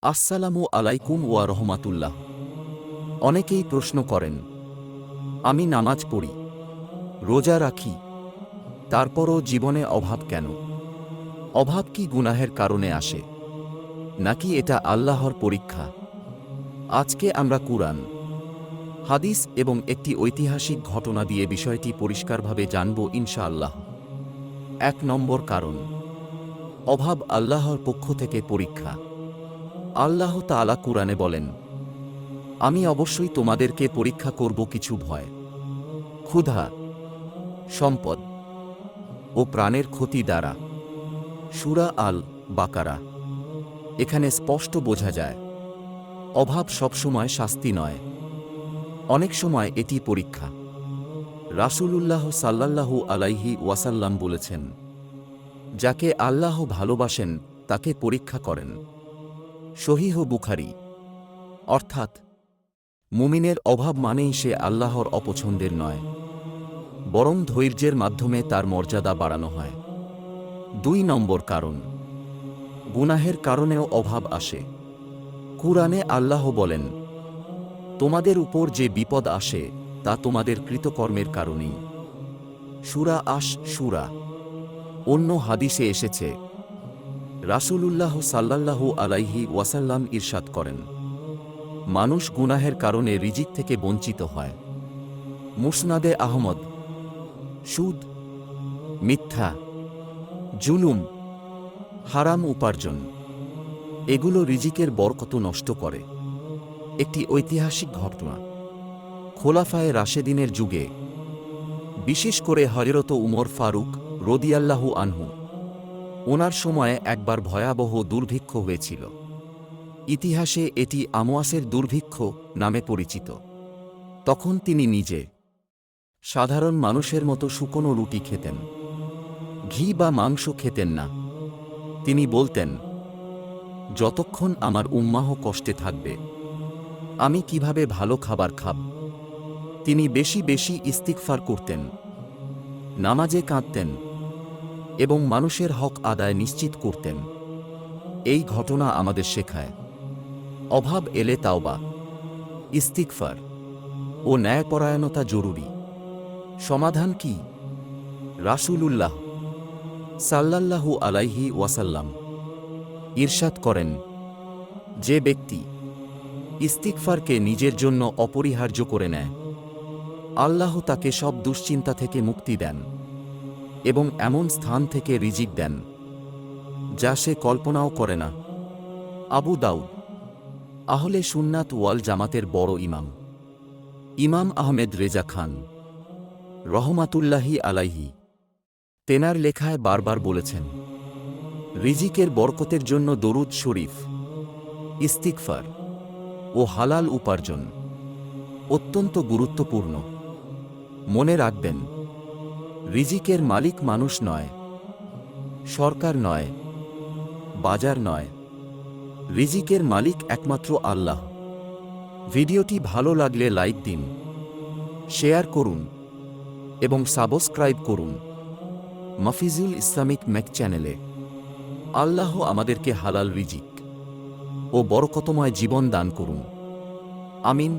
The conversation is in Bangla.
আসসালামু আলাইকুম ওয়া রহমাতুল্লাহ। অনেকেই প্রশ্ন করেন, আমি নামাজ পড়ি, রোজা রাখি, তারপরও জীবনে অভাব কেন? অভাব কি গুনাহের কারণে আসে, নাকি এটা আল্লাহর পরীক্ষা? আজকে আমরা কুরআন, হাদিস এবং একটি ঐতিহাসিক ঘটনা দিয়ে বিষয়টি পরিষ্কারভাবে জানব ইনশাআল্লাহ। ১ নম্বর কারণ, অভাব আল্লাহর পক্ষ থেকে পরীক্ষা। আল্লাহ তাআলা কুরআনে বলেন, আমি অবশ্যই তোমাদেরকে পরীক্ষা করব কিছু ভয়, ক্ষুধা, সম্পদ ও প্রাণের ক্ষতি দ্বারা। সূরা আল বাকারা। এখানে স্পষ্ট বোঝা যায়, অভাব সবসময় শাস্তি নয়, অনেক সময় এটি পরীক্ষা। রাসূলুল্লাহ সাল্লাল্লাহু আলাইহি ওয়াসাল্লাম বলেছেন, যাকে আল্লাহ ভালোবাসেন তাকে পরীক্ষা করেন। সহিহ বুখারী। অর্থাৎ মুমিনের অভাব মানেই সে আল্লাহর অপছন্দের নয়, বরং ধৈর্যের মাধ্যমে তার মর্যাদা বাড়ানো হয়। ২ নম্বর কারণ, গুনাহের কারণেও অভাব আসে। কুরআনে আল্লাহ বলেন, তোমাদের উপর যে বিপদ আসে তা তোমাদের কৃতকর্মের কারণেই। সূরা আশ-শূরা। অন্য হাদিসে এসেছে, রাসূলুল্লাহ সাল্লাল্লাহু আলাইহি ওয়াসাল্লাম ইরশাদ করেন, মানুষ গুনাহের কারণে রিজিক থেকে বঞ্চিত হয়। মুসনাদে আহমদ। সুদ, মিথ্যা, জুলুম, হারাম উপার্জন এগুলো রিজিকের বরকত নষ্ট করে। একটি ঐতিহাসিক ঘটনা, খোলাফায়ে রাশেদিনের যুগে, বিশেষ করে হযরত উমর ফারুক রাদিয়াল্লাহু আনহু, ওনার সময়ে একবার ভয়াবহ দুর্ভিক্ষ হয়েছিল। ইতিহাসে এটি আমওয়াসের দুর্ভিক্ষ নামে পরিচিত। তখন তিনি নিজে সাধারণ মানুষের মতো শুকনো রুটি খেতেন, ঘি বা মাংস খেতেন না। তিনি বলতেন, যতক্ষণ আমার উম্মাহ কষ্টে থাকবে, আমি কিভাবে ভালো খাবার খাব? তিনি বেশি বেশি ইস্তিগফার করতেন, নামাজে কাঁদতেন এবং মানুষের হক আদায় নিশ্চিত করতেন। এই ঘটনা আমাদের শেখায়, অভাব এলে তাওবা, ইস্তিগফার ও ন্যায়পরায়ণতা জরুরি। সমাধান কি? রাসূলুল্লাহ সাল্লাল্লাহু আলাইহি ওয়াসাল্লাম ইরশাদ করেন, যে ব্যক্তি ইস্তিগফারকে নিজের জন্য অপরিহার্য করে নেয়, আল্লাহ তাকে সব দুশ্চিন্তা থেকে মুক্তি দেন এবং এমন স্থান থেকে রিজিক দেন যা সে কল্পনাও করে না। আবু দাউদ। আহলে সুন্নাত ওয়াল জামাতের বড় ইমাম, ইমাম আহমেদ রেজা খান রহমাতুল্লাহি আলাইহি, তেনার লেখায় বারবার বলেছেন, রিজিকের বরকতের জন্য দরুদ শরীফ, ইস্তিগফার ও হালাল উপার্জন অত্যন্ত গুরুত্বপূর্ণ। মনে রাখবেন, রিজিকের মালিক মানুষ নয়, সরকার নয়, বাজার নয়, রিজিকের মালিক একমাত্র আল্লাহ। ভিডিওটি ভালো লাগলে লাইক দিন, শেয়ার করুন এবং সাবস্ক্রাইব করুন মাফিজুল ইসলামিক ম্যাক চ্যানেলে। আল্লাহ আমাদেরকে হালাল রিজিক ও বরকতময় জীবন দান করুন। আমিন।